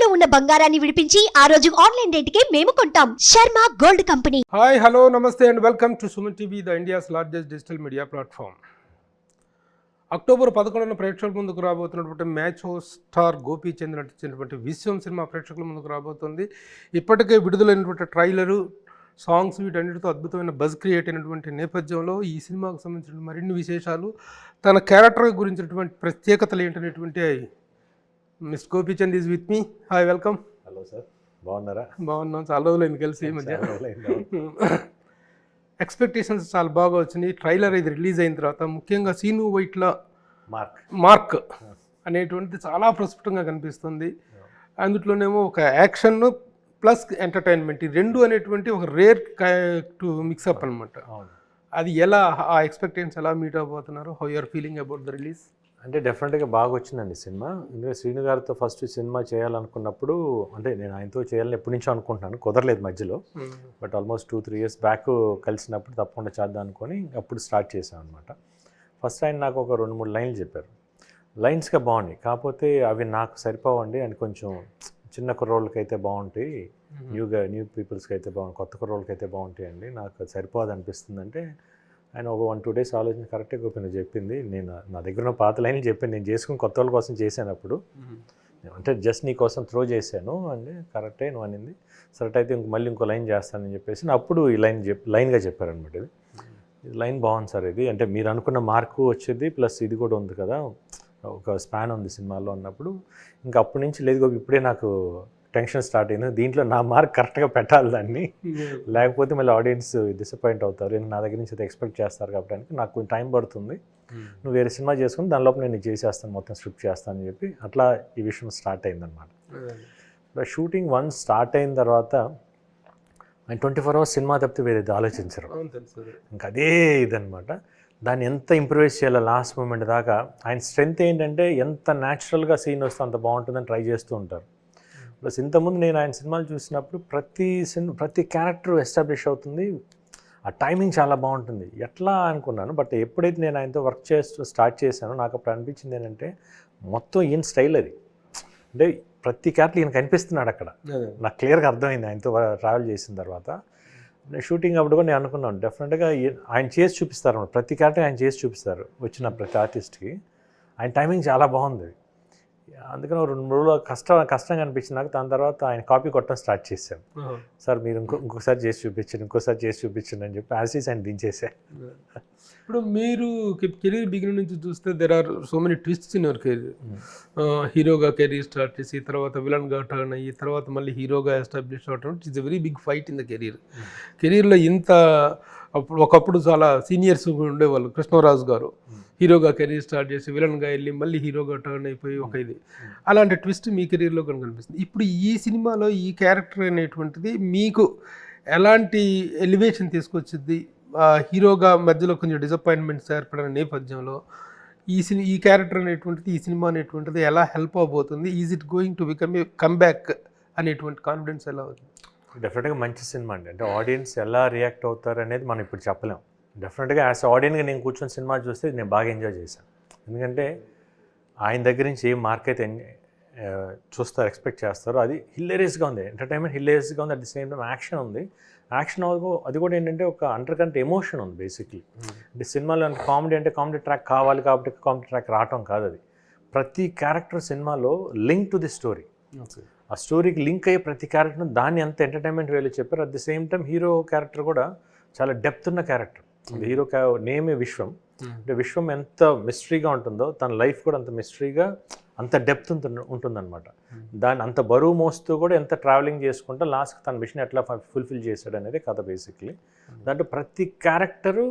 ఇంట్లో ఉన్న బంగారాన్ని విడిపించి ఆ రోజు ఆన్లైన్ రేటుకే మేము కొంటాం. Sharma gold company. Hi hello నమస్తే and welcome to Suman TV, the India's largest digital media platform. October 11న ప్రేక్షకుల ముందుకు రాబోతున్నటువంటి మ్యాచ్ హోస్ట్ స్టార్ గోపీచంద్ నటించినటువంటి విశ్వం సినిమా ప్రేక్షకుల ముందుకు రాబోతుంది. ఇప్పటికే విడుదలైనటువంటి ట్రైలరు, సాంగ్స్ వీటన్నిటితో అద్భుతమైన బజ్ క్రియేట్ అయినటువంటి నేపథ్యంలో ఈ సినిమాకు సంబంధించిన మరిన్ని విశేషాలు, తన క్యారెక్టర్ గురించినటువంటి ప్రత్యేకతలు ఏంటనేటువంటి miss Gopichand is with me. Hi, welcome. Hello sir, బాగున్నారా? బాగున్నాం, చాలా రోజులైంది కలిసి ఈ మధ్య. ఎక్స్పెక్టేషన్స్ చాలా బాగా వచ్చినాయి. ట్రైలర్ ఇది రిలీజ్ అయిన తర్వాత ముఖ్యంగా సీను వైట్ల మార్క్ అనేటువంటిది చాలా ప్రస్ఫుటంగా కనిపిస్తుంది. అందులోనేమో ఒక యాక్షన్ ప్లస్ ఎంటర్టైన్మెంట్, ఈ రెండు అనేటువంటి ఒక రేర్ టు మిక్సప్ అనమాట. అది ఎలా, ఆ ఎక్స్పెక్టేషన్స్ ఎలా మీట్ అవబోతున్నారు? How you're feeling about the release? అంటే డెఫినెట్గా బాగా వచ్చిందండి సినిమా. ఎందుకంటే శ్రీను గారితో ఫస్ట్ సినిమా చేయాలనుకున్నప్పుడు, అంటే నేను ఆయనతో చేయాలని ఎప్పటి నుంచో అనుకుంటున్నాను, కుదరలేదు మధ్యలో. బట్ ఆల్మోస్ట్ 2-3 years బ్యాక్ కలిసినప్పుడు తప్పకుండా చేద్దాం అనుకొని అప్పుడు స్టార్ట్ చేశాను అనమాట. ఫస్ట్ ఆయన నాకు ఒక 2-3 లైన్లు చెప్పారు. లైన్స్గా బాగున్నాయి, కాకపోతే అవి నాకు సరిపోవండి అని, కొంచెం చిన్న కుర్రోళ్ళకి అయితే బాగుంటాయి, న్యూ పీపుల్స్కి అయితే బాగుంటాయి, కొత్త కుర్రోళ్ళకి అయితే బాగుంటాయి అండి, నాకు సరిపోదు అనిపిస్తుంది అంటే ఆయన ఒక 1-2 days ఆలోచన కరెక్ట్గా ఒపీనియన్ చెప్పింది. నేను నా దగ్గర ఉన్న పాత లైన్లు చెప్పాను, నేను చేసుకుని కొత్త వాళ్ళ కోసం చేశాను అప్పుడు, అంటే జస్ట్ నీ కోసం త్రో చేశాను అండి, కరెక్టే నువ్వు అనింది. సరే అయితే మళ్ళీ ఇంకో లైన్ చేస్తానని చెప్పేసి అప్పుడు ఈ లైన్గా చెప్పారనమాట. ఇది లైన్ బాగుంది సార్, ఇది అంటే మీరు అనుకున్న మార్కు వచ్చేది ప్లస్ ఇది కూడా ఉంది కదా, ఒక స్పాన్ ఉంది సినిమాలో అన్నప్పుడు ఇంకా అప్పటి నుంచి లేదు, ఇప్పుడే నాకు టెన్షన్ స్టార్ట్ అయింది, దీంట్లో నా మార్క్ కరెక్ట్గా పెట్టాలి దాన్ని, లేకపోతే మళ్ళీ ఆడియన్స్ డిసప్పాయింట్ అవుతారు, నా దగ్గర నుంచి అయితే ఎక్స్పెక్ట్ చేస్తారు కాబట్టి నాకు కొంచెం టైం పడుతుంది, నువ్వు వేరే సినిమా చేసుకుని దానిలోపు నేను చేసేస్తాను, మొత్తం స్క్రిప్ట్ చేస్తాను అని చెప్పి అట్లా ఈ విషయం స్టార్ట్ అయిందనమాట. షూటింగ్ వన్స్ స్టార్ట్ అయిన తర్వాత ఆయన 24 hours సినిమా తప్పితే వేరేది ఆలోచించరు, ఇంకా అదే ఇదనమాట. దాన్ని ఎంత ఇంప్రూవైజ్ చేయాలో లాస్ట్ మూమెంట్ దాకా. ఆయన స్ట్రెంగ్త్ ఏంటంటే ఎంత న్యాచురల్గా సీన్ వస్తే అంత బాగుంటుందని ట్రై చేస్తూ ఉంటారు. ప్లస్ ఇంతకుముందు నేను ఆయన సినిమాలు చూసినప్పుడు ప్రతి క్యారెక్టర్ ఎస్టాబ్లిష్ అవుతుంది, ఆ టైమింగ్ చాలా బాగుంటుంది ఎట్లా అనుకున్నాను. బట్ ఎప్పుడైతే నేను ఆయనతో వర్క్ చేస్తూ స్టార్ట్ చేశానో నాకు అప్పుడు అనిపించింది ఏంటంటే మొత్తం ఈయన స్టైల్ అది, అంటే ప్రతి క్యారెక్టర్ ఈయన కనిపిస్తున్నాడు అక్కడ, నాకు క్లియర్గా అర్థమైంది ఆయనతో ట్రావెల్ చేసిన తర్వాత. షూటింగ్ అప్పుడు కూడా నేను అనుకున్నాను డెఫినెట్గా ఆయన చేసి చూపిస్తారు, ప్రతి క్యారెక్టర్ ఆయన చేసి చూపిస్తారు వచ్చిన ప్రతి ఆర్టిస్ట్కి. ఆయన టైమింగ్ చాలా బాగుంది, అందుకని 2-3 రోజులు కష్టంగా అనిపించింది నాకు. దాని తర్వాత ఆయన కాపీ కొట్టడం స్టార్ట్ చేశాను. సార్ మీరు ఇంకొకసారి చేసి చూపించండి అని చెప్పి యాసిస్ ఆయన దించేసా. ఇప్పుడు మీరు కెరీర్ బిగినింగ్ నుంచి చూస్తే there are so many twists in your career. హీరోగా కెరీర్ స్టార్ట్ చేసి తర్వాత విలన్గా టర్న్ అయ్యి తర్వాత మళ్ళీ హీరోగా ఎస్టాబ్లిష్ అవడం, it's a very big fight in the కెరీర్లో. ఇంత ఒకప్పుడు చాలా సీనియర్స్ ఉండేవాళ్ళు, కృష్ణరాజు గారు హీరోగా కెరీర్ స్టార్ట్ చేసి విలన్గా వెళ్ళి మళ్ళీ హీరోగా టర్న్ అయిపోయి ఒక ఇది, అలాంటి ట్విస్ట్ మీ కెరీర్లో కనుక కనిపిస్తుంది. ఇప్పుడు ఈ సినిమాలో ఈ క్యారెక్టర్ అనేటువంటిది మీకు ఎలాంటి ఎలివేషన్ తీసుకొచ్చింది? హీరోగా మధ్యలో కొంచెం డిసప్పాయింట్మెంట్స్ ఏర్పడిన నేపథ్యంలో ఈ క్యారెక్టర్ అనేటువంటిది, ఈ సినిమా అనేటువంటిది ఎలా హెల్ప్ అవబోతుంది? Is it going to become a comeback అనేటువంటి కాన్ఫిడెన్స్ ఎలా అవుతుంది? డెఫినెట్గా మంచి సినిమా అండి, అంటే ఆడియన్స్ ఎలా రియాక్ట్ అవుతారు అనేది మనం ఇప్పుడు చెప్పలేం. డెఫినెట్గా యాజ్ ఆడియన్గా నేను కూర్చొని సినిమా చూస్తే నేను బాగా ఎంజాయ్ చేశాను, ఎందుకంటే ఆయన దగ్గర నుంచి ఏ మార్క్ అయితే చూస్తారు, ఎక్స్పెక్ట్ చేస్తారో అది హిల్లేరియస్గా ఉంది, ఎంటర్టైన్మెంట్ హిల్లేరియస్గా ఉంది, at the same time action ఉంది. యాక్షన్ అది కూడా ఏంటంటే ఒక అండర్కరెంట్ ఎమోషన్ ఉంది బేసిక్లీ. అంటే సినిమాలో అంటే కామెడీ ట్రాక్ కావాలి కాబట్టి కామెడీ ట్రాక్ రావటం కాదు, అది ప్రతి క్యారెక్టర్ సినిమాలో లింక్ టు ది స్టోరీ, ఆ స్టోరీకి లింక్ అయ్యే ప్రతి క్యారెక్టర్ దాన్ని ఎంత ఎంటర్టైన్మెంట్ వేలో చెప్పారు. At the same time hero character కూడా చాలా డెప్త్ ఉన్న క్యారెక్టర్. హీరో నేమే విశ్వం, అంటే విశ్వం ఎంత మిస్టరీగా ఉంటుందో తన లైఫ్ కూడా అంత మిస్టరీగా, అంత డెప్త్ ఉంటుందన్నమాట. దాన్ని అంత బరువు మోస్తూ కూడా ఎంత ట్రావెలింగ్ చేసుకుంటూ లాస్ట్కి తన మిషన్ ఎట్లా ఫుల్ఫిల్ చేశాడు అనేది కథ బేసిక్లీ. దాంట్లో ప్రతి క్యారెక్టరు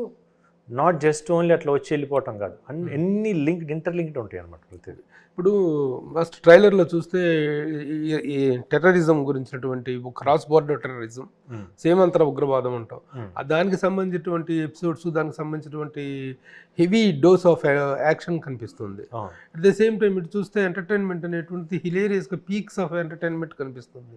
నాట్ జస్ట్ ఓన్లీ అట్లా వచ్చి వెళ్ళిపోవటం కాదు, ఎన్ని ఇంటర్లింక్డ్ ఉంటాయి అనమాట ప్రతిదీ. ఇప్పుడు ఫస్ట్ ట్రైలర్లో చూస్తే ఈ టెర్రరిజం గురించినటువంటి క్రాస్ బోర్డర్ టెర్రరిజం, సేమంతర ఉగ్రవాదం అంటాం, దానికి సంబంధించినటువంటి ఎపిసోడ్స్, దానికి సంబంధించినటువంటి హెవీ డోస్ ఆఫ్ యాక్షన్ కనిపిస్తుంది. అట్ ద సేమ్ టైం ఇటు చూస్తే ఎంటర్టైన్మెంట్ అనేటువంటి హిలేరియస్గా పీక్స్ ఆఫ్ ఎంటర్టైన్మెంట్ కనిపిస్తుంది.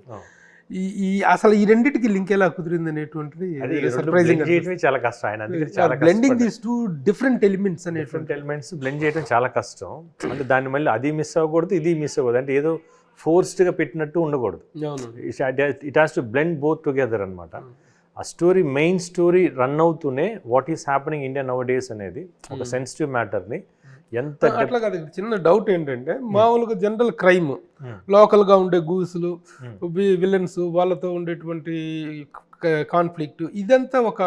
అసలు ఈ రెండింటికి లింక్ ఎలా కుదిరింది అనేటువంటిది సర్ప్రైజింగ్, చాలా కష్టం. Blending these two different elements blend చేయడం చాలా కష్టం. అంటే దాన్ని మళ్ళీ అది మిస్ అవ్వకూడదు, ఇది మిస్ అవ్వకూడదు, అంటే ఏదో ఫోర్స్డ్గా పెట్టినట్టు ఉండకూడదు. అవును. It has to blend both together అనమాట. ఆ స్టోరీ మెయిన్ స్టోరీ రన్ అవుతూనే what is happening India now days అనేది ఒక సెన్సిటివ్ మ్యాటర్ని ఎంత అట్లా కాదు. చిన్న డౌట్ ఏంటంటే మామూలుగా జనరల్ క్రైమ్, లోకల్గా ఉండే గూసులు, విలన్స్, వాళ్ళతో ఉండేటువంటి కాన్ఫ్లిక్ట్, ఇదంతా ఒక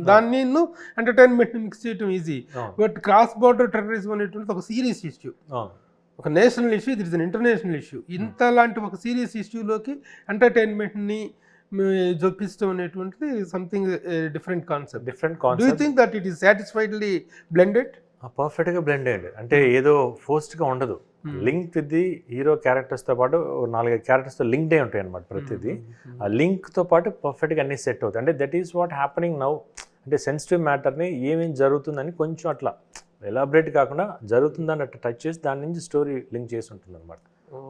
దాన్ని ఎంటర్టైన్మెంట్ మిక్స్ చేయడం easy. But cross border terrorism అనేటువంటి ఒక సీరియస్ ఇష్యూ, ఒక national issue, it is an international issue. ఇంత లాంటి ఒక సీరియస్ ఇష్యూలోకి ఎంటర్టైన్మెంట్ని జొప్పించడం అనేటువంటిది something different concept. Do you think that it is satisfiedly blended? పర్ఫెక్ట్గా బ్లెండ్ అయ్యింది. అంటే ఏదో ఫోర్స్డ్గా ఉండదు. లింక్ విత్ ది హీరో క్యారెక్టర్స్తో పాటు 4-5 క్యారెక్టర్స్తో లింక్డ్ అయి ఉంటాయి అనమాట ప్రతిదీ. ఆ లింక్తో పాటు పర్ఫెక్ట్గా అన్నీ సెట్ అవుతాయి. అంటే that is what happening now. అంటే సెన్సిటివ్ మ్యాటర్ని ఏమేం జరుగుతుందని కొంచెం అట్లా ఎలాబరేట్ కాకుండా జరుగుతుందని అట్లా టచ్ చేసి దాని నుంచి స్టోరీ లింక్ చేసి ఉంటుంది అనమాట.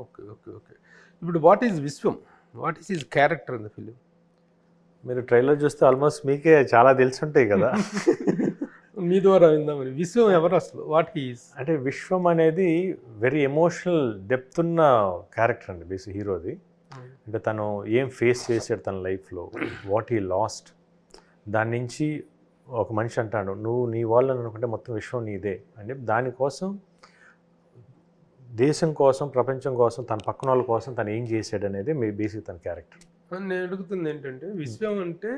Okay okay okay. ఇప్పుడు what is Vishwam? What is his character in the film? మీరు ట్రైలర్ చూస్తే ఆల్మోస్ట్ మీకే చాలా తెలిసి ఉంటాయి కదా. మీ ద్వారా విందామని. విశ్వం ఎవరు అసలు? What he's? అంటే విశ్వం అనేది వెరీ ఎమోషనల్ డెప్త్ ఉన్న క్యారెక్టర్ అండి బేసిక్ హీరోది. అంటే తను ఏం ఫేస్ చేశాడు తన లైఫ్లో, వాట్ హీ లాస్ట్, దాని నుంచి ఒక మనిషి అంటాడు నువ్వు నీ వాళ్ళని అనుకుంటే మొత్తం విశ్వం నీదే అంటే దానికోసం దేశం కోసం ప్రపంచం కోసం తన పక్కన వాళ్ళ కోసం తను ఏం చేశాడు అనేది మీ బేసిక్ తన క్యారెక్టర్. నేను అడుగుతుంది ఏంటంటే విశ్వం అంటే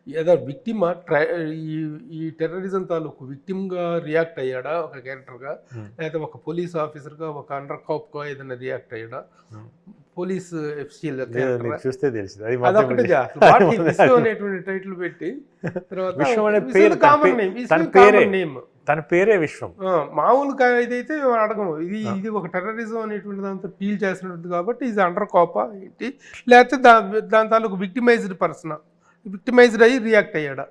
ఏదో విక్టిమా, ఈ టెర్రరిజం తాలూకు విక్టిమ్గా రియాక్ట్ అయ్యాడా ఒక క్యారెక్టర్గా, లేదా ఒక పోలీస్ ఆఫీసర్గా, ఒక అండర్ కాప్గా ఏదైనా రియాక్ట్ అయ్యాడా? పోలీస్ ఎఫ్సీఎల్ చూస్తే తెలిసింది అది అదొకటి. విశ్వం అనేటువంటి టైటిల్ పెట్టి తర్వాత విశ్వం అనే పేరు తన పేరే విశ్వం. మామూలుగా ఇదైతే అడగము. ఇది ఒక టెర్రరిజం అనేటువంటి దాంతో డీల్ చేసినట్టు కాబట్టి ఇది అండర్ కాపా ఏంటి, లేకపోతే దాని తాలూకు విక్టిమైజ్డ్ పర్సన్, విక్టిమైజ్డ్ అయ్యి రియాక్ట్ అయ్యాడా?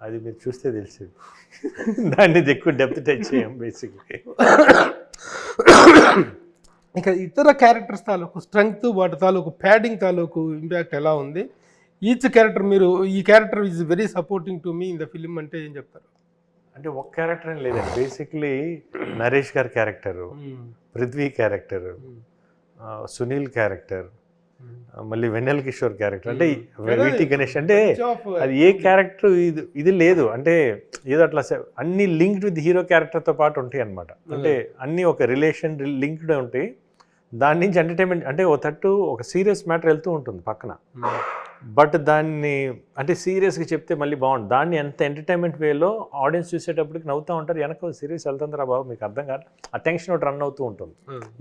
అది మీరు చూస్తే తెలిసింది. దాన్ని ఎక్కువ డెప్త్ టచ్ చేయం బేసిక్లీ. ఇక ఇతర క్యారెక్టర్స్ తాలూకు స్ట్రెంగ్త్, వాటి తాలూకు ప్యాడింగ్ తాలూకు ఇంపాక్ట్ ఎలా ఉంది? ఈచ్ క్యారెక్టర్, మీరు ఈ character is very supporting to me in the film అంటే ఏం చెప్తారు? అంటే ఒక క్యారెక్టర్ అని లేదండి. బేసిక్లీ నరేష్ గారి character, Prithvi character, Sunil character, మళ్ళీ వెన్నెల కిషోర్ క్యారెక్టర్, అంటే వీటి గణేష్, అంటే అది ఏ క్యారెక్టర్ ఇది లేదు. అంటే ఏదో అట్లా అన్ని లింక్డ్ విత్ హీరో క్యారెక్టర్తో పాటు ఉంటాయి అనమాట. అంటే అన్నీ ఒక రిలేషన్ లింక్డ్ ఉంటాయి. దాని నుంచి ఎంటర్టైన్మెంట్ అంటే ఒక తట్టు ఒక సీరియస్ మ్యాటర్ వెళ్తూ ఉంటుంది పక్కన. బట్ దాన్ని అంటే సీరియస్గా చెప్తే మళ్ళీ బాగుంటుంది. దాన్ని ఎంత ఎంటర్టైన్మెంట్ వేలో ఆడియన్స్ చూసేటప్పటికి నవ్వుతూ ఉంటారు. వెనక సీరియస్ వెళ్తుందిరా బాబు మీకు అర్థం కాదు, ఆ టెన్షన్ ఒకటి రన్ అవుతూ ఉంటుంది.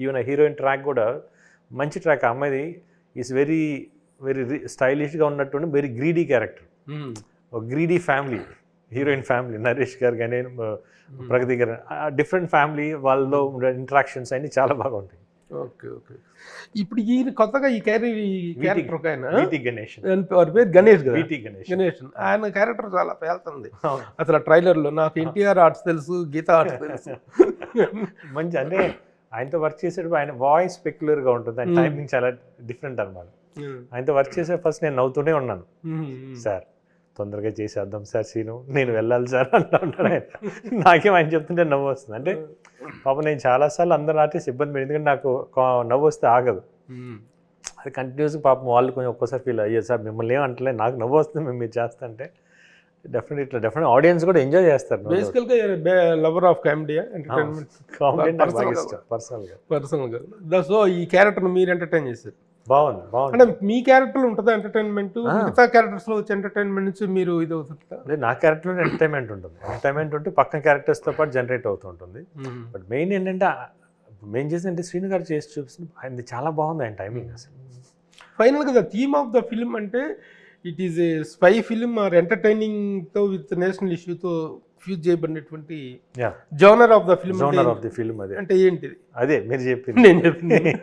ఈవెన్ హీరోయిన్ ట్రాక్ కూడా మంచి ట్రాక్. ఆ అమ్మాయిది ఈజ్ వెరీ వెరీ స్టైలిష్గా ఉన్నట్టు వెరీ గ్రీడీ క్యారెక్టర్, ఒక greedy family, heroine family, Naresh గారు కానీ ప్రగతి గారు, డిఫరెంట్ ఫ్యామిలీ, వాళ్ళలో ఉండే ఇంటరాక్షన్స్ అన్నీ చాలా బాగా ఉంటాయి. Okay okay. ఇప్పుడు ఈయన కొత్తగా ఈ క్యారెక్టర్ ఒక ఆయన గణేష్, వారి పేరు గణేష్ కదా, గణేష్, ఆయన క్యారెక్టర్ చాలా పేలుతుంది అసలు. ట్రైలర్లో నాకు ఎన్టీఆర్ ఆర్ట్స్ తెలుసు, గీతా ఆర్ట్స్ తెలుసు. మంచి అంటే ఆయనతో వర్క్ చేసేటప్పుడు ఆయన వాయిస్ పెక్యులర్గా ఉంటుంది, ఆయన టైమింగ్ చాలా డిఫరెంట్ అనమాట. ఆయనతో వర్క్ చేసే ఫస్ట్ నేను నవ్వుతూనే ఉన్నాను, సార్ తొందరగా చేసేద్దాం సార్ సీను, నేను వెళ్ళాలి సార్ అంటూ ఉంటాడు ఆయన. నాకేం ఆయన చెప్తుంటే నవ్వు వస్తుంది. అంటే పాపం నేను చాలాసార్లు అందరూ ఆర్టిస్ట్ ఇబ్బంది పడి, ఎందుకంటే నాకు నవ్వు వస్తే ఆగదు. అది కంటిన్యూస్గా పాపం వాళ్ళు కొంచెం ఒక్కోసారి ఫీల్ అయ్యే సార్ మిమ్మల్ని ఏమంటలే, నాకు నవ్వు వస్తుంది మేము మీరు చేస్తుంటే. డెఫినెట్ ఆడియన్స్ కూడా ఎంజాయ్ చేస్తారు. బేసికల్గా లవర్ ఆఫ్ కామెడీ, ఎంటర్టైన్మెంట్, పర్సనల్గా. సో ఈ క్యారెక్టర్ని మీరు ఎంటర్టైన్ చేశారు, బాగుంది. అంటే మీ క్యారెక్టర్ ఉంటుందా ఎంటర్టైన్మెంట్? మిగతా క్యారెక్టర్స్ లో వచ్చే ఎంటర్టైన్మెంట్ నుంచి మీరు ఇది అవుతుంది? అంటే నా క్యారెక్టర్ ఎంటర్టైన్మెంట్ ఉంటుంది, ఎంటర్టైన్మెంట్ ఉంటే పక్కన క్యారెక్టర్స్ తో పాటు జనరేట్ అవుతూ ఉంటుంది. బట్ మెయిన్ ఏంటంటే మెయిన్ చేసిందంటే శ్రీను గారు చేసి చూపిస్తుంది, ఆయన చాలా బాగుంది ఆయన టైమింగ్ అసలు. ఫైనల్గా the theme of the film అంటే it is a spy film or entertaining తో విత్ నేషనల్ ఇష్యూతో ఫ్యూజ్ చేయబడినటువంటి జోనర్ ఆఫ్ ద ఫిల్మ్ అదే అంటే ఏంటిది? అదే మీరు చెప్పింది, నేను చెప్పింది.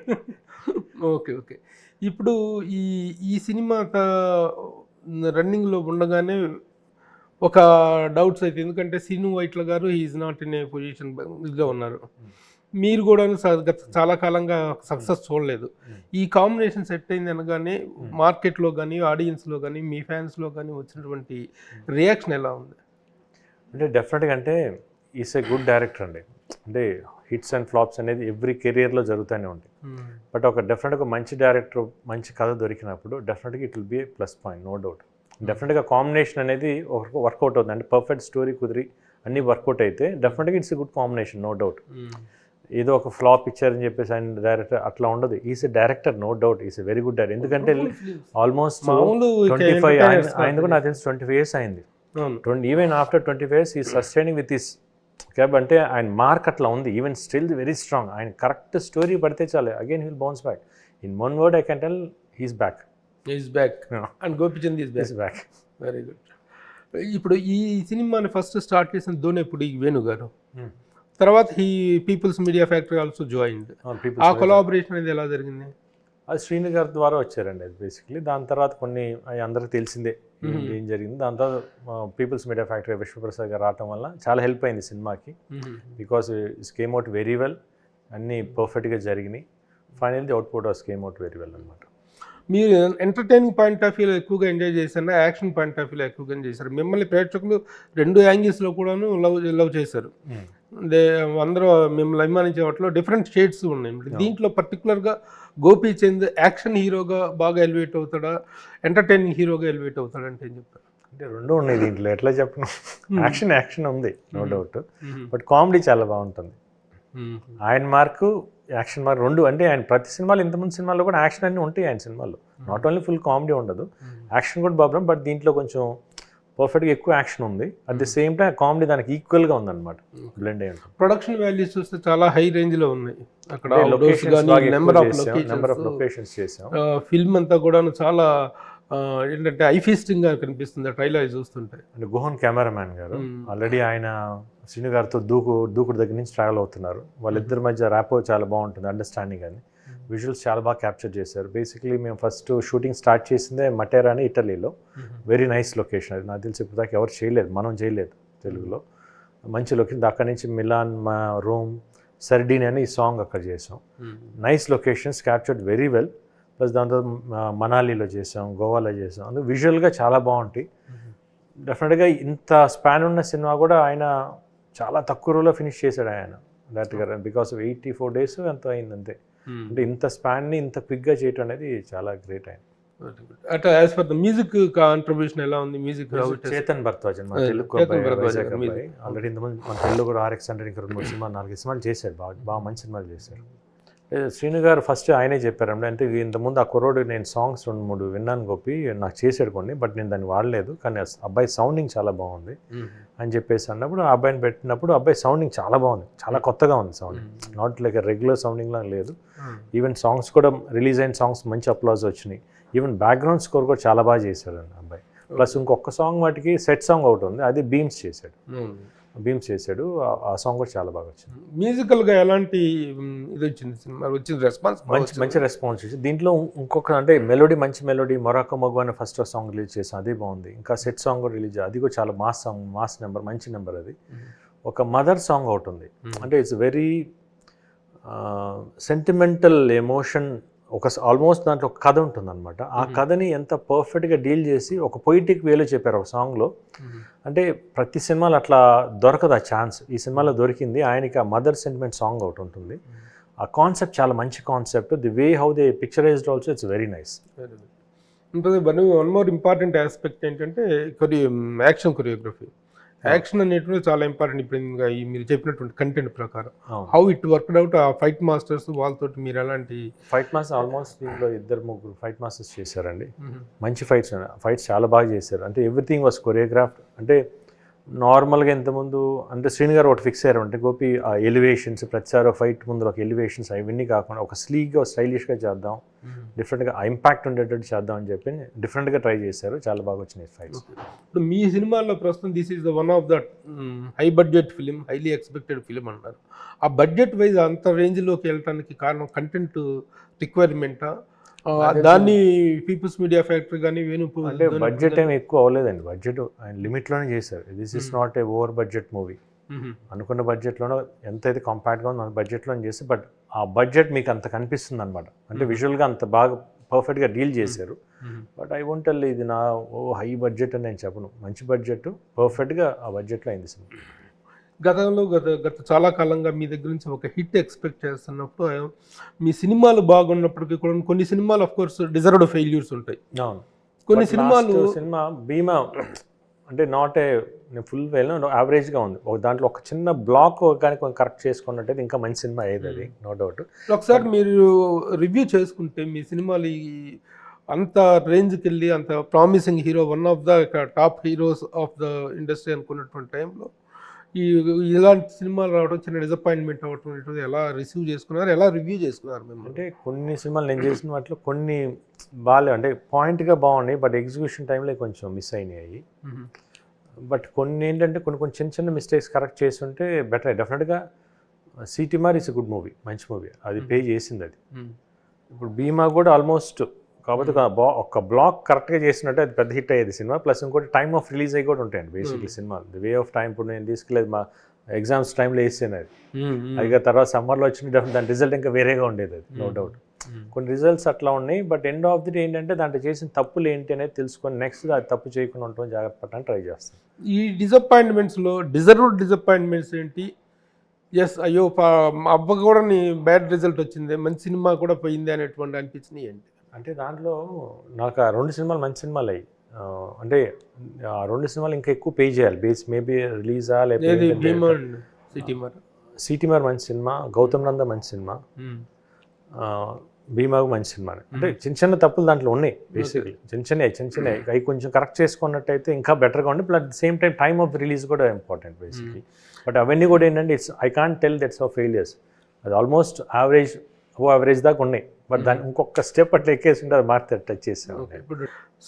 Okay okay. ఇప్పుడు ఈ సినిమా రన్నింగ్లో ఉండగానే ఒక డౌట్స్ అయితే, ఎందుకంటే శ్రీను వైట్ల గారు is not in a position ఇదిగా ఉన్నారు, మీరు కూడా చాలా కాలంగా సక్సెస్ చూడలేదు. ఈ కాంబినేషన్ సెట్ అయింది అనగానే మార్కెట్లో కానీ ఆడియన్స్లో కానీ మీ ఫ్యాన్స్లో కానీ వచ్చినటువంటి రియాక్షన్ ఎలా ఉంది? అంటే డెఫినెట్గా అంటే ఈస్ ఏ గుడ్ డైరెక్టర్ అండి. అంటే హిట్స్ అండ్ ఫ్లాప్స్ అనేది ఎవ్రీ కెరియర్లో జరుగుతూనే ఉంటాయి. బట్ ఒక డెఫినెట్గా మంచి డైరెక్టర్ మంచి కథ దొరికినప్పుడు డెఫినెట్గా it will be plus point, no doubt. డెఫినెట్గా కాంబినేషన్ అనేది వర్కౌట్ అవుతుంది. అంటే పర్ఫెక్ట్ స్టోరీ కుదిరి అన్నీ వర్కౌట్ అయితే డెఫినెట్గా it's a good combination, no doubt. ఏదో ఒక ఫ్లాప్ ఇచ్చారని చెప్పేసి ఆయన డైరెక్టర్ అట్లా ఉండదు. Is a director, no doubt. Is a very good director. ఎందుకంటే ఆల్మోస్ట్ 25 ఆయన కూడా నాకు తెలిసి 25 years అయింది. ఈవెన్ ఆఫ్టర్ 25 years ఈ సస్టైనింగ్ విత్ హిస్ క్యాబ్. అంటే ఆయన మార్క్ అట్లా ఉంది. Even still very strong. ఆయన కరెక్ట్ స్టోరీ పడితే చాలు, again he will bounce back. In one word I can tell, he's back. And Gopichand is back. Very good. ఇప్పుడు ఈ సినిమాని ఫస్ట్ స్టార్ట్ చేసిన దోనేపూడి వేణు గారు, తర్వాత ఈ people's media factory also joined. ఆ కొలాబరేషన్ అనేది ఎలా జరిగింది? అది శ్రీను గారి ద్వారా వచ్చారండి అది బేసిక్లీ. దాని తర్వాత కొన్ని అందరికి తెలిసిందే ఏం జరిగింది. దాని తర్వాత పీపుల్స్ మీడియా ఫ్యాక్టరీ విశ్వప్రసాద్ గారు రావటం వల్ల చాలా హెల్ప్ అయింది సినిమాకి. Because it's came out very well, అన్నీ పర్ఫెక్ట్గా జరిగినాయి. Finally output was came out very well అనమాట. మీరు ఎంటర్టైనింగ్ పాయింట్ ఆఫ్ వ్యూలో ఎక్కువగా ఎంజాయ్ చేశారా, యాక్షన్ పాయింట్ ఆఫ్ వ్యూలో ఎక్కువగా ఎంజాయ్ చేశారు? మిమ్మల్ని ప్రేక్షకులు రెండు యాంగిల్స్లో కూడాను లవ్ చేశారు. అందరూ మిమ్మల్ని అభిమానించే వాటిలో డిఫరెంట్ షేడ్స్ ఉన్నాయి. దీంట్లో పర్టికులర్గా గోపీచంద్ యాక్షన్ హీరోగా బాగా ఎలివేట్ అవుతాడా, ఎంటర్టైనింగ్ హీరోగా ఎలివేట్ అవుతాడా అంటే ఏం చెప్తారు? అంటే రెండు ఉన్నాయి దీంట్లో, ఎట్లా చెప్పను. యాక్షన్ ఉంది నో డౌట్, బట్ కామెడీ చాలా బాగుంటుంది. ఆయన మార్కు యాక్షన్ మార్క్ రెండు. అంటే ఆయన ప్రతి సినిమాలో, ఇంతకుముందు సినిమాల్లో కూడా యాక్షన్ అన్నీ ఉంటాయి ఆయన సినిమాల్లో. నాట్ ఓన్లీ ఫుల్ కామెడీ ఉండదు, యాక్షన్ కూడా ప్రాబ్లం. బట్ దీంట్లో కొంచెం పర్ఫెక్ట్గా ఎక్కువ యాక్షన్ ఉంది. At the same time comedy దానికి ఈక్వల్గా ఉందన్నమాట, బ్లెండ్ అయ్యి ఉంటుంది. ప్రొడక్షన్ వాల్యూస్ చూస్తే చాలా హై రేంజ్లో ఉన్నాయి. అక్కడ నెంబర్ ఆఫ్ లొకేషన్స్ చేసాం. ఫిల్మ్ అంతా కూడా చాలా ఏంటంటే ఐఫీస్టింగ్గా కనిపిస్తుంది ట్రైలర్ చూస్తుంటే. అంటే గుహన్ కెమెరామ్యాన్ గారు ఆల్రెడీ ఆయన శ్రీను గారితో దూకుడు దగ్గర నుంచి ట్రావెల్ అవుతున్నారు. వాళ్ళిద్దరి మధ్య ర్యాపో చాలా బాగుంటుంది, అండర్స్టాండింగ్ అని. విజువల్స్ చాలా బాగా క్యాప్చర్ చేశారు. బేసిక్లీ మేము ఫస్ట్ షూటింగ్ స్టార్ట్ చేసిందే మటేరా అని ఇటలీలో. Very nice location. అది నాకు తెలిసి ఇప్పుడు దాకా ఎవరు చేయలేదు, మనం చేయలేదు తెలుగులో. మంచి లొకేషన్. అక్కడి నుంచి మిలాన్, రోమ్, సర్డీని అని ఈ సాంగ్ అక్కడ చేసాం. Nice locations, captured very well. Plus దాంతో మనాలిలో చేసాం, గోవాలో చేసాం. అందుకు విజువల్గా చాలా బాగుంటాయి. డెఫినెట్గా ఇంత స్పాన్ ఉన్న సినిమా కూడా ఆయన చాలా తక్కువ రోజులో ఫినిష్ చేశాడు ఆయన డైరెక్టర్ గారు. బికాస్ ఆఫ్ 84 days ఎంత అయింది అంతే. అంటే ఇంత స్పాన్ని ఇంత క్విక్గా చేయటం అనేది చాలా గ్రేట్ ఆయన. అట్లా as for the music contribution ఎలా ఉంది? మ్యూజిక్ చేతన్ భరద్వాజ్ మన తెలుగు ఆల్రెడీ ఇంతమంది మన తెలుగు కూడా RX100 ఇంకా 2-3 సినిమాలు 4 సినిమాలు చేశారు. బాగా మంచి సినిమాలు చేశారు. శ్రీను గారు ఫస్ట్ ఆయనే చెప్పారండి. అంటే ఇంతకుముందు ఆ కుర్రోడు నేను సాంగ్స్ 2-3 విన్నాను గోపి, నాకు చేసాడు కొన్ని, బట్ నేను దాన్ని వాడలేదు. కానీ అబ్బాయి సౌండింగ్ చాలా బాగుంది అని చెప్పేసి అన్నప్పుడు ఆ అబ్బాయిని పెట్టినప్పుడు అబ్బాయి సౌండింగ్ చాలా బాగుంది, చాలా కొత్తగా ఉంది sounding. Not like regular sounding లాగా లేదు. ఈవెన్ సాంగ్స్ కూడా రిలీజ్ అయిన సాంగ్స్ మంచి అప్లాజ్ వచ్చినాయి. ఈవెన్ బ్యాక్గ్రౌండ్ స్కోర్ కూడా చాలా బాగా చేశాడు అబ్బాయి. ప్లస్ ఇంకొక సాంగ్ వాటికి సెట్ సాంగ్ ఒకటి ఉంది, అది బీమ్స్ చేశాడు. ఆ సాంగ్ కూడా చాలా బాగా వచ్చింది. మ్యూజికల్గా ఎలాంటి ఇది వచ్చింది సినిమా? వచ్చింది రెస్పాన్స్ మంచి రెస్పాన్స్ వచ్చింది. దీంట్లో ఇంకొక అంటే మంచి మెలోడీ మొరాకో మగు అనే ఫస్ట్ సాంగ్ రిలీజ్ చేసాం, అది బాగుంది. ఇంకా సెట్ సాంగ్ కూడా రిలీజ్, అది కూడా చాలా మాస్ సాంగ్, మాస్ నెంబర్, మంచి నెంబర్. అది ఒక మదర్ సాంగ్ ఒకటి ఉంది. అంటే it's very sentimental emotion. Almost దాంట్లో ఒక కథ ఉంటుంది అనమాట. ఆ కథని ఎంత పర్ఫెక్ట్గా డీల్ చేసి ఒక పొయిటిక్ వేలో చెప్పారు ఒక సాంగ్లో. అంటే ప్రతి సినిమాలో అట్లా దొరకదు ఆ ఛాన్స్. ఈ సినిమాలో దొరికింది. ఆయనకి ఆ మదర్ సెంటిమెంట్ సాంగ్ ఒకటి ఉంటుంది. ఆ కాన్సెప్ట్ చాలా మంచి concept. The way how they picturised also it's very nice. ఉంటుంది. వన్ మోర్ ఇంపార్టెంట్ ఆస్పెక్ట్ ఏంటంటే యాక్షన్ కొరియోగ్రఫీ. యాక్షన్ అనేటువంటి చాలా ఇంపార్టెంట్. ఇప్పుడు మీరు చెప్పినటువంటి కంటెంట్ ప్రకారం హౌ ఇట్ వర్క్డ్ అవుట్. ఆ ఫైట్ మాస్టర్స్ వాళ్ళతో మీరు ఎలాంటి ఫైట్ మాస్టర్ ఆల్మోస్ట్ దీంట్లో 2-3 ఫైట్ మాస్టర్స్ చేశారండి. మంచి ఫైట్స్ చాలా బాగా చేశారు. అంటే ఎవ్రీథింగ్ వాస్ కొరియోగ్రాఫ్డ్. అంటే నార్మల్గా ఇంతకుముందు అంటే శ్రీను గారు ఒకటి ఫిక్స్ అయ్యారు. అంటే గోపి ఆ ఎలివేషన్స్ ప్రతిసారి ఫైట్ ముందు ఒక ఎలివేషన్స్ అవన్నీ కాకుండా ఒక స్లీక్గా స్టైలిష్గా చేద్దాం, డిఫరెంట్గా ఇంపాక్ట్ ఉండేటట్టు చేద్దాం అని చెప్పి డిఫరెంట్గా ట్రై చేశారు. చాలా బాగా వచ్చినాయి ఫైట్స్. ఇప్పుడు మీ సినిమాల్లో ప్రస్తుతం this is the one of the high budget film, highly expected film అంటారు. ఆ బడ్జెట్ వైజ్ అంత రేంజ్లోకి వెళ్ళడానికి కారణం కంటెంట్ రిక్వైర్మెంటా? దాన్ని పీపుల్స్ మీడియా ఫ్యాక్టరీ కానీ అంటే బడ్జెట్ ఏమి ఎక్కువ అవ్వలేదండి. బడ్జెట్ ఆయన లిమిట్లోనే చేశారు. This is not a over budget movie. అనుకున్న బడ్జెట్లోనో ఎంతైతే కాంపాక్ట్గా ఉందో అంత బడ్జెట్లోనే చేసి, బట్ ఆ బడ్జెట్ మీకు అంత కనిపిస్తుంది అనమాట. అంటే విజువల్గా అంత బాగా పర్ఫెక్ట్గా డీల్ చేశారు. బట్ ఐ వోంట్ టెల్ ఇది నా హై బడ్జెట్ అని నేను చెప్పను. మంచి బడ్జెట్ పర్ఫెక్ట్గా ఆ బడ్జెట్లో అయింది సినిమా. గత చాలా కాలంగా మీ దగ్గర నుంచి ఒక హిట్ ఎక్స్పెక్ట్ చేస్తున్నప్పుడు మీ సినిమాలు బాగున్నప్పటికీ కూడా కొన్ని సినిమాలు ఆఫ్ కోర్స్ డిజర్వ్డ్ ఫెయిల్యూర్స్ ఉంటాయి. అవును. కొన్ని సినిమాలు సినిమా భీమా అంటే నాట్ ఏ ఫుల్ యావరేజ్గా ఉంది. ఒక దాంట్లో ఒక చిన్న బ్లాక్ కానీ కొంచెం కరెక్ట్ చేసుకున్నట్టయితే ఇంకా మంచి సినిమా అయ్యేది అది, నో డౌట్. ఒకసారి మీరు రివ్యూ చేసుకుంటే మీ సినిమాలు అంత రేంజ్కి వెళ్ళి అంత promising hero, one of the top heroes of the industry అనుకున్నటువంటి టైంలో ఇలాంటి సినిమాలు రావడం చిన్న డిసప్పాయింట్మెంట్ అవ్వటం ఇటువంటి ఎలా రిసీవ్ చేసుకున్నారు, ఎలా రివ్యూ చేసుకున్నారు మేము? అంటే కొన్ని సినిమాలు నేను చేసిన వాటిలో కొన్ని బాగాలేవు, అంటే పాయింట్గా బాగున్నాయి, బట్ ఎగ్జిక్యూషన్ టైంలో కొంచెం మిస్ అయినాయి. బట్ కొన్ని ఏంటంటే కొన్ని చిన్న చిన్న మిస్టేక్స్ కరెక్ట్ చేస్తుంటే బెటర్. డెఫినెట్గా Seeti Maar is a good movie, మంచి మూవీ, అది పే చేసింది అది. ఇప్పుడు భీమా కూడా ఆల్మోస్ట్, కాకపోతే ఒక బ్లాక్ కరెక్ట్గా చేసినట్టు అది పెద్ద హిట్ అయ్యేది సినిమా. ప్లస్ ఇంకోటి టైమ్ ఆఫ్ రిలీజ్ అయ్యి కూడా ఉంటాయండి బేసిక్లీ సినిమాలు. ది వే ఆఫ్ టైం ఇప్పుడు నేను తీసుకెళ్ళేది మా ఎగ్జామ్స్ టైంలో వేసాను అది. అది తర్వాత సమ్మర్లో వచ్చిన దాని రిజల్ట్ ఇంకా వేరేగా ఉండేది అది, నో డౌట్. కొన్ని రిజల్ట్స్ అట్లా ఉన్నాయి. But end of the day ఏంటంటే దాంట్లో చేసిన తప్పులు ఏంటి అనేది తెలుసుకొని నెక్స్ట్ అది తప్పు చేయకుండా ఉండటం జాగ్రత్త పడడానికి ట్రై చేస్తాను. ఈ డిసప్పాయింట్మెంట్స్లో డిజర్వ్డ్ డిసప్పాయింట్మెంట్స్ ఏంటి? ఎస్ అయ్యో మా అబ్బ కూడా బ్యాడ్ రిజల్ట్ వచ్చింది, మంచి సినిమా కూడా పోయింది అనేటువంటి అనిపించినాయి ఏంటి? అంటే దాంట్లో నాకు ఆ 2 సినిమాలు మంచి సినిమాలు అయ్యి, అంటే ఆ 2 సినిమాలు ఇంకా ఎక్కువ పే చేయాలి బేస్ మేబీ రిలీజా లేకపోతే సిటీమార్ మంచి సినిమా, గౌతమ్ నంద మంచి సినిమా, భీమాకు మంచి సినిమా. అంటే చిన్న తప్పులు దాంట్లో ఉన్నాయి బేసిక్లీ, చిన్న అవి కొంచెం కరెక్ట్ చేసుకున్నట్టయితే ఇంకా బెటర్గా ఉండి. Plus same time of release కూడా ఇంపార్టెంట్ బేసిక్లీ. బట్ అవన్నీ కూడా ఏంటంటే I can't tell that's of failures. అది ఆల్మోస్ట్ యావరేజ్ దాకా ఉన్నాయి. బట్ దాన్ని ఇంకొక స్టెప్ అట్లా ఎక్కేసి అది మార్తే టచ్ చేసాం.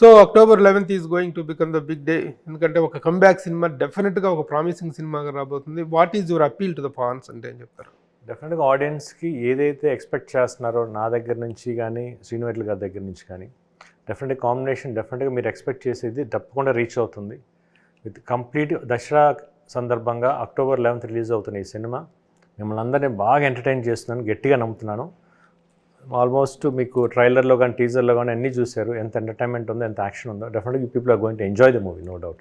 So October 11th is going to become the big day, ఎందుకంటే ఒక కమ్బ్యాక్ సినిమా డెఫినెట్గా ఒక ప్రామిసింగ్ సినిమాగా రాబోతుంది. What is your appeal to the fans అంటే ఏం చెప్తారు? డెఫినెట్గా ఆడియన్స్కి ఏదైతే ఎక్స్పెక్ట్ చేస్తున్నారో నా దగ్గర నుంచి కానీ శ్రీనువెట్ల గారి దగ్గర నుంచి కానీ డెఫినెట్గా కాంబినేషన్ డెఫినెట్గా మీరు ఎక్స్పెక్ట్ చేసేది తప్పకుండా రీచ్ అవుతుంది. విత్ కంప్లీట్ దసరా సందర్భంగా October 11th రిలీజ్ అవుతున్న ఈ సినిమా మిమ్మల్ని అందరినీ బాగా ఎంటర్టైన్ చేస్తున్నాను, గట్టిగా నమ్ముతున్నాను. ఆల్మోస్ట్ మీకు ట్రైలర్లో కానీ టీజర్లో కానీ అన్నీ చూశారు, ఎంత ఎంటర్టైన్మెంట్ ఉందో, ఎంత యాక్షన్ ఉందో. డెఫినెట్గా people are going to enjoy the movie, no doubt.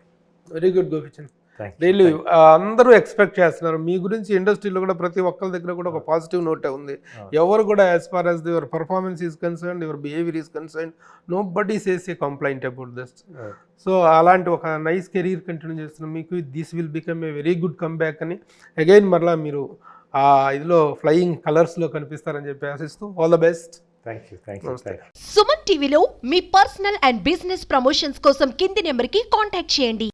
Very good Gopichand. Really అందరూ ఎక్స్పెక్ట్ చేస్తున్నారు మీ గురించి. ఇండస్ట్రీలో కూడా ప్రతి ఒక్కరి దగ్గర కూడా ఒక పాజిటివ్ నోటే ఉంది. ఎవరు కూడా as far as your performance is concern, your behaviour is concern, nobody says a complaint about this. So అలాంటి ఒక నైస్ కెరీర్ కంటిన్యూ చేస్తున్న మీకు this will become a very good comeback అని అగైన్ మరలా మీరు ఆ ఇదిలో ఫ్లయింగ్ కలర్స్లో కనిపిస్తారని చెప్పి ఆశిస్తూ all the best. Thank you. Suman టీవీలో మీ పర్సనల్ అండ్ బిజినెస్ ప్రమోషన్స్ కోసం కింది నెంబర్కి కాంటాక్ట్ చేయండి.